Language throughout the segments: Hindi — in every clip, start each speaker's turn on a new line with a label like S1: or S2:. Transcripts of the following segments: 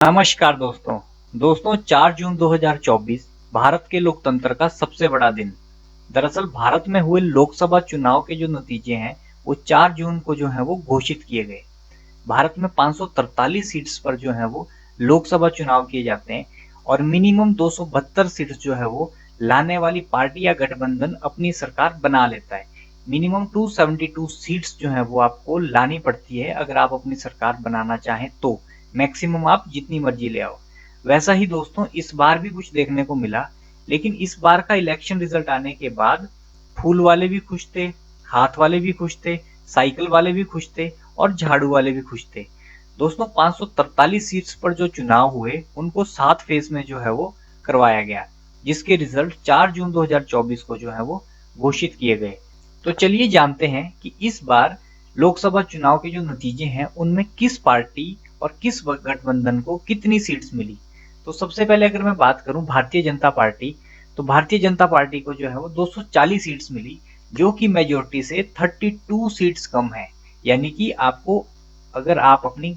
S1: नमस्कार दोस्तों। 4 जून 2024 भारत के लोकतंत्र का सबसे बड़ा दिन। दरअसल भारत में हुए लोकसभा चुनाव के जो नतीजे हैं वो 4 जून को जो है वो घोषित किए गए। भारत में 543 सीट्स पर जो है वो लोकसभा चुनाव किए जाते हैं और मिनिमम 272 सीट्स जो है वो लाने वाली पार्टी या गठबंधन अपनी सरकार बना लेता है। मिनिमम 272 सीट्स जो है वो आपको लानी पड़ती है अगर आप अपनी सरकार बनाना चाहें तो। मैक्सिमम आप जितनी मर्जी ले आओ। वैसा ही दोस्तों इस बार भी कुछ देखने को मिला, लेकिन इस बार का इलेक्शन रिजल्ट आने के बाद फूल वाले भी खुश थे, हाथ वाले भी खुश थे, साइकिल वाले भी खुश थे और झाड़ू वाले भी खुश थे। दोस्तों 543 सीट्स पर जो चुनाव हुए उनको 7 फेज में जो है वो करवाया गया, जिसके रिजल्ट 4 जून 2024 को जो है वो घोषित किए गए। तो चलिए जानते हैं कि इस बार लोकसभा चुनाव के जो नतीजे हैं उनमें किस पार्टी और किस गठबंधन को कितनी सीट्स मिली। तो सबसे पहले अगर मैं बात करूं भारतीय जनता पार्टी, तो भारतीय जनता पार्टी को जो है वो 240 सीट्स मिली, जो कि मेजोरिटी से 32 सीट्स कम है। यानी कि आपको, अगर आप अपनी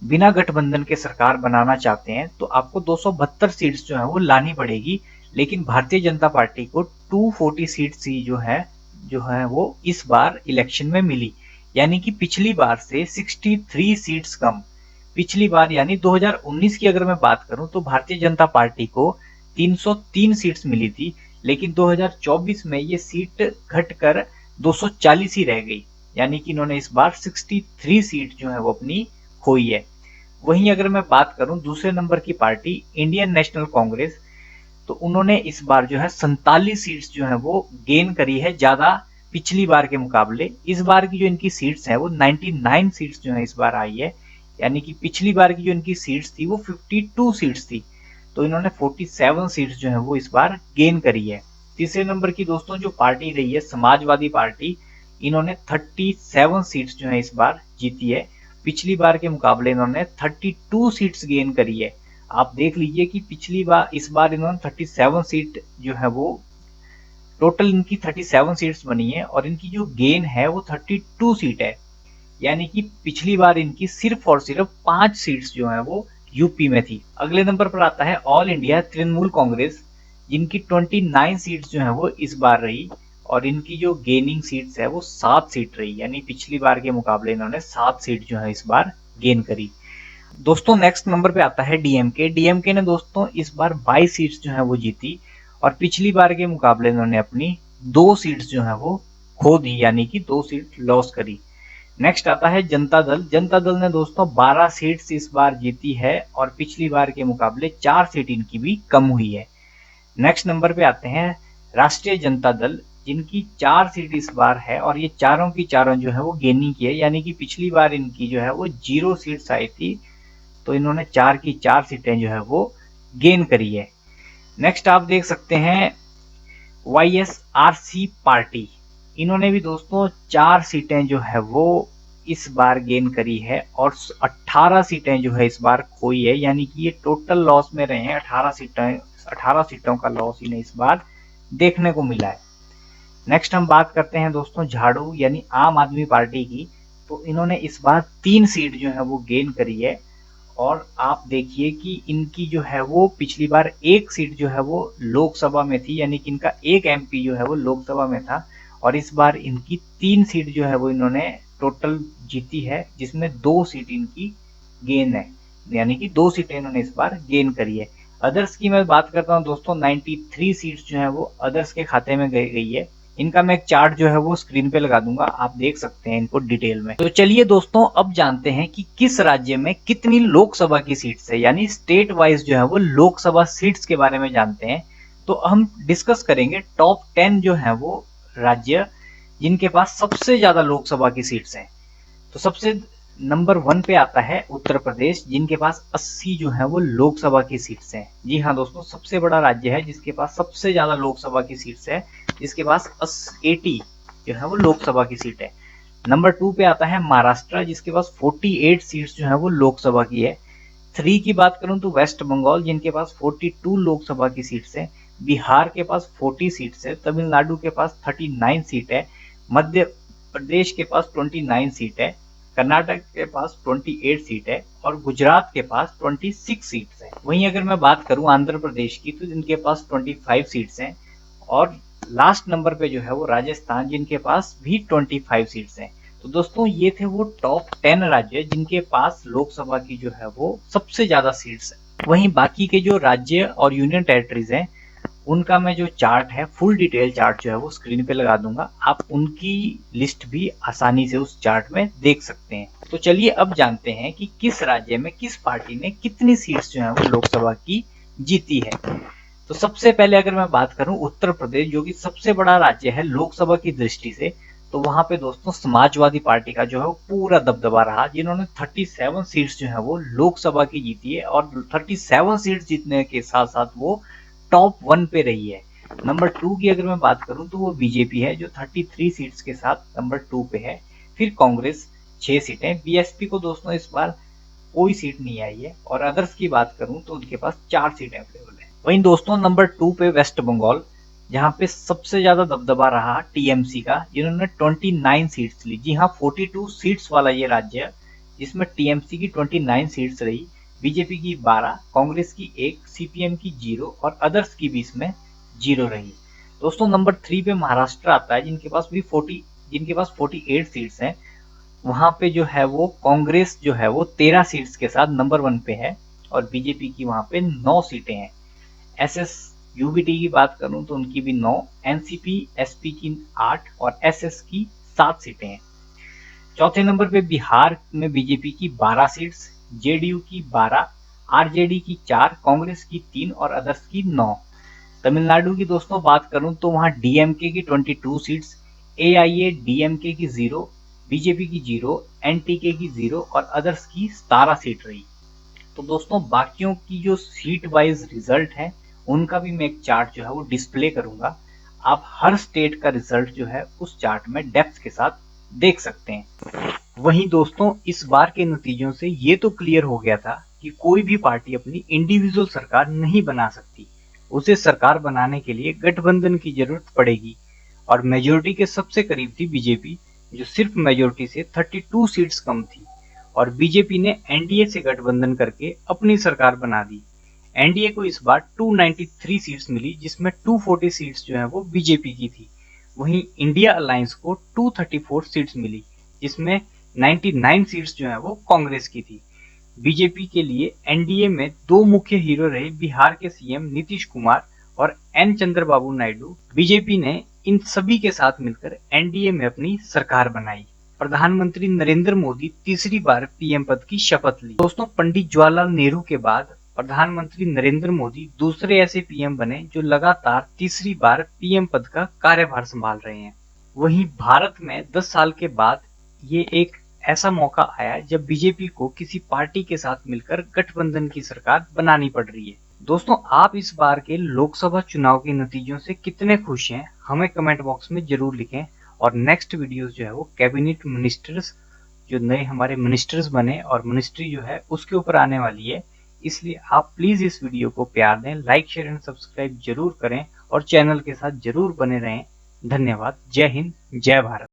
S1: बिना गठबंधन के सरकार बनाना चाहते हैं तो आपको 272 सीट्स जो है वो लानी पड़ेगी, लेकिन भारतीय जनता पार्टी को 240 सीट्स ही जो है वो इस बार इलेक्शन में मिली। यानी कि पिछली बार से 63 सीट्स कम। पिछली बार यानी 2019 की अगर मैं बात करूं तो भारतीय जनता पार्टी को 303 सीट्स मिली थी, लेकिन 2024 में ये सीट घटकर 240 ही रह गई। यानी कि इन्होंने इस बार 63 सीट जो है वो अपनी खोई है। वहीं अगर मैं बात करूं दूसरे नंबर की पार्टी इंडियन नेशनल कांग्रेस, तो उन्होंने इस बार जो है 47 सीट्स जो है वो गेन करी है, ज्यादा पिछली बार के मुकाबले। इस बार की जो इनकी सीट्स है वो 99 सीट्स जो है इस बार आई है। यानी कि पिछली बार की जो इनकी सीट्स थी वो 52 सीट्स थी, तो इन्होंने 47 सीट्स जो है वो इस बार गेन करी है। तीसरे नंबर की दोस्तों जो पार्टी रही है समाजवादी पार्टी, इन्होंने 37 सीट्स जो है इस बार जीती है। पिछली बार के मुकाबले इन्होंने 32 सीट्स गेन करी है। आप देख लीजिए कि पिछली बार इस बार इन्होंने 37 सीट जो है वो टोटल इनकी 37 सीट्स बनी है और इनकी जो गेन है वो 32 सीट है। यानी कि पिछली बार इनकी सिर्फ और सिर्फ 5 सीट्स जो है वो यूपी में थी। अगले नंबर पर आता है ऑल इंडिया तृणमूल कांग्रेस, जिनकी 29 सीट्स जो है वो इस बार रही और इनकी जो गेनिंग सीट्स है वो 7 सीट रही। यानी पिछली बार के मुकाबले इन्होंने 7 सीट जो है इस बार गेन करी। दोस्तों नेक्स्ट नंबर पे आता है डीएमके। डीएमके ने दोस्तों इस बार 22 सीट्स जो है वो जीती और पिछली बार के मुकाबले इन्होंने अपनी 2 सीट्स जो है वो खो दी, यानी कि 2 सीट लॉस करी। नेक्स्ट आता है जनता दल। जनता दल ने दोस्तों 12 सीट्स इस बार जीती है और पिछली बार के मुकाबले 4 सीट इनकी भी कम हुई है। नेक्स्ट नंबर पे आते हैं राष्ट्रीय जनता दल, जिनकी 4 सीट इस बार है और ये चारों की चारों जो है वो गेनिंग की है। यानी कि पिछली बार इनकी जो है वो 0 सीट्स आई थी, तो इन्होंने 4 की 4 सीटें जो है वो गेन करी है। नेक्स्ट आप देख सकते हैं YSRC पार्टी, इन्होंने भी दोस्तों 4 सीटें जो है वो इस बार गेन करी है और 18 सीटें जो है इस बार खोई है। यानी कि ये टोटल लॉस में रहे हैं। 18 सीटों का लॉस इन्हें इस बार देखने को मिला है। नेक्स्ट हम बात करते हैं दोस्तों झाड़ू यानी आम आदमी पार्टी की। तो इन्होंने इस बार 3 सीट जो है वो गेन करी है और आप देखिए कि इनकी जो है वो पिछली बार 1 सीट जो है वो लोकसभा में थी, यानी कि इनका 1 MP जो है वो लोकसभा में था और इस बार इनकी 3 सीट जो है वो इन्होंने टोटल जीती है, जिसमें 2 सीट इनकी गेन है। यानी कि 2 सीटें इन्होंने इस बार गेन करी है। अदर्स की मैं बात करता हूं दोस्तों, 93 सीट्स जो है वो अदर्स के खाते में गई है। इनका मैं एक चार्ट जो है वो स्क्रीन पे लगा दूंगा, आप देख सकते हैं इनको डिटेल में। तो चलिए दोस्तों अब जानते हैं कि किस राज्य में कितनी लोकसभा की सीट्स है, यानी स्टेट वाइज जो है वो लोकसभा सीट्स के बारे में जानते हैं। तो हम डिस्कस करेंगे टॉप 10 जो है वो राज्य जिनके पास सबसे ज्यादा लोकसभा की सीट्स हैं। तो सबसे नंबर 1 पे आता है उत्तर प्रदेश, जिनके पास 80 जो है वो लोकसभा की सीट्स हैं। जी हाँ दोस्तों, सबसे बड़ा राज्य है जिसके पास सबसे ज्यादा लोकसभा की सीट्स है, जिसके पास 80 जो है वो लोकसभा की सीट है। नंबर 2 पे आता है महाराष्ट्र, जिसके पास 48 सीट्स जो है वो लोकसभा की है। 3 की बात करूं तो वेस्ट बंगाल, जिनके पास 42 लोकसभा की सीट्स है। बिहार के पास 40 सीट्स है। तमिलनाडु के पास 39 सीट है। मध्य प्रदेश के पास 29 सीट है। कर्नाटक के पास 28 सीट है और गुजरात के पास 26 सीट्स हैं। वहीं अगर मैं बात करूं आंध्र प्रदेश की, तो इनके पास 25 सीट्स हैं और लास्ट नंबर पे जो है वो राजस्थान, जिनके पास भी 25 सीट्स हैं। तो दोस्तों ये थे वो टॉप 10 राज्य जिनके पास लोकसभा की जो है वो सबसे ज्यादा सीट्स है। वहीं बाकी के जो राज्य और यूनियन टेरिटरीज हैं, उनका मैं जो चार्ट है, फुल डिटेल चार्ट जो है वो स्क्रीन पे लगा दूंगा, आप उनकी लिस्ट भी आसानी से उस चार्ट में देख सकते हैं। तो चलिए अब जानते हैं कि किस राज्य में किस पार्टी ने कितनी सीट्स जो है वो लोकसभा की जीती है। तो सबसे पहले अगर मैं बात करूं उत्तर प्रदेश, जो कि सबसे बड़ा राज्य है लोकसभा की दृष्टि से, तो वहां पे दोस्तों समाजवादी पार्टी का जो है वो पूरा दबदबा रहा, जिन्होंने 37 सीट्स जो है वो लोकसभा की जीती है और 37 सीट्स जीतने के साथ साथ वो टॉप 1 पे रही है। नंबर 2 की अगर मैं बात करूं तो वो बीजेपी है, जो 33 सीट्स के साथ नंबर 2 पे है। फिर कांग्रेस 6 सीटें, बीएसपी को दोस्तों इस बार कोई सीट नहीं आई है। और अदर्स की बात करूं तो उनके पास 4 सीटें अवेलेबल है। वहीं दोस्तों नंबर 2 पे वेस्ट बंगाल, जहां पे सबसे ज्यादा दबदबा रहा टीएमसी का, जिन्होंने 29 सीट्स ली। जी हाँ, 42 सीट्स वाला ये राज्य है, जिसमें टीएमसी की 29 सीट्स रही, बीजेपी की 12, कांग्रेस की 1, सीपीएम की 0 और अदर्स की भी इसमें 0 रही। दोस्तों नंबर 3 पे महाराष्ट्र आता है, जिनके पास 48 सीट्स हैं। वहां पे जो है वो कांग्रेस जो है वो 13 सीट्स के साथ नंबर 1 पे है और बीजेपी की वहां पे 9 सीटें हैं। एसएस यूबीटी की बात करूं तो उनकी भी 9, एनसीपी एसपी की 8 और एसएस की 7 सीटें हैं। चौथे नंबर पे बिहार में बीजेपी की 12 सीट्स, जेडीयू की 12, आरजेडी की 4, कांग्रेस की 3 और अदर्स की 9। तमिलनाडु की दोस्तों बात करूं तो वहां डीएमके की 22 सीट्स, एआईए डीएमके की 0, बीजेपी की 0, एनटीके की 0 और अदर्स की 17 सीट रही। तो दोस्तों बाकियों की जो सीट वाइज रिजल्ट है, उनका भी मैं एक चार्ट जो है वो डिस्प्ले करूंगा। आप हर स्टेट का रिजल्ट जो है उस चार्ट में डेप्थ के साथ देख सकते हैं। वहीं दोस्तों इस बार के नतीजों से ये तो क्लियर हो गया था कि कोई भी पार्टी अपनी इंडिविजुअल सरकार नहीं बना सकती। उसे सरकार बनाने के लिए गठबंधन की जरूरत पड़ेगी और मेजोरिटी के सबसे करीब थी बीजेपी, जो सिर्फ मेजोरिटी से 32 सीट्स कम थी और बीजेपी ने एनडीए से गठबंधन करके अपनी सरकार बना दी। एनडीए को इस बार 293 सीट्स मिली, जिसमें 240 सीट्स जो है वो बीजेपी की थी। वहीं इंडिया अलायंस को 234 सीट्स मिली, जिसमें 99 सीट्स जो है वो कांग्रेस की थी। बीजेपी के लिए एनडीए में दो मुख्य हीरो रहे बिहार के सीएम नीतीश कुमार और एन चंद्रबाबू नायडू। बीजेपी ने इन सभी के साथ मिलकर एनडीए में अपनी सरकार बनाई। प्रधानमंत्री नरेंद्र मोदी तीसरी बार पीएम पद की शपथ ली। दोस्तों पंडित जवाहरलाल नेहरू के बाद प्रधानमंत्री नरेंद्र मोदी दूसरे ऐसे पीएम बने जो लगातार तीसरी बार पीएम पद का कार्यभार संभाल रहे हैं। वहीं भारत में 10 साल के बाद ये एक ऐसा मौका आया जब बीजेपी को किसी पार्टी के साथ मिलकर गठबंधन की सरकार बनानी पड़ रही है। दोस्तों आप इस बार के लोकसभा चुनाव के नतीजों से कितने खुश हैं, हमें कमेंट बॉक्स में जरूर लिखें। और नेक्स्ट वीडियोस जो है वो कैबिनेट मिनिस्टर्स, जो नए हमारे मिनिस्टर्स बने और मिनिस्ट्री जो है उसके ऊपर आने वाली है, इसलिए आप प्लीज इस वीडियो को प्यार दें, लाइक शेयर एंड सब्सक्राइब जरूर करें और चैनल के साथ जरूर बने रहें। धन्यवाद। जय हिंद, जय भारत।